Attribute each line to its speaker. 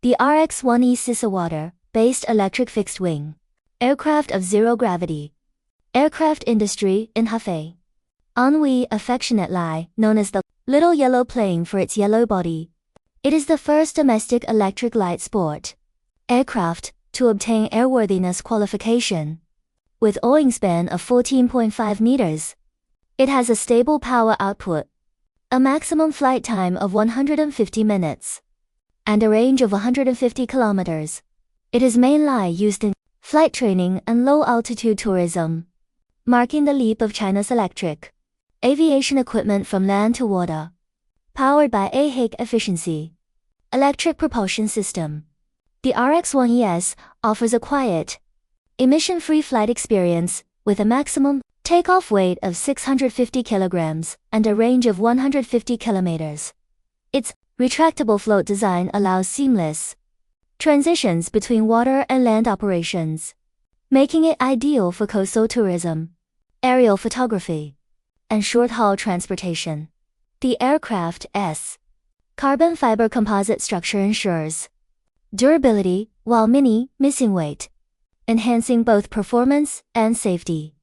Speaker 1: The RX1E S is a water-based electric fixed-wing aircraft of zero gravity. Aircraft industry in Hefei. Ennui affectionately known as the little yellow plane for its yellow body. It is the first domestic electric light sport aircraft to obtain airworthiness qualification. With a wingspan of 14.5 meters, it has a stable power output, a maximum flight time of 150 minutes, and a range of 150 kilometers. It is mainly used in flight training and low-altitude tourism, marking the leap of China's electric aviation equipment from land to water. Powered by a high efficiency electric propulsion system, the RX1E S offers a quiet, emission-free flight experience with a maximum takeoff weight of 650 kilograms and a range of 150 kilometers. Its retractable float design allows seamless transitions between water and land operations, making it ideal for coastal tourism, aerial photography, and short-haul transportation. The aircraft's carbon fiber composite structure ensures durability while missing weight, enhancing both performance and safety.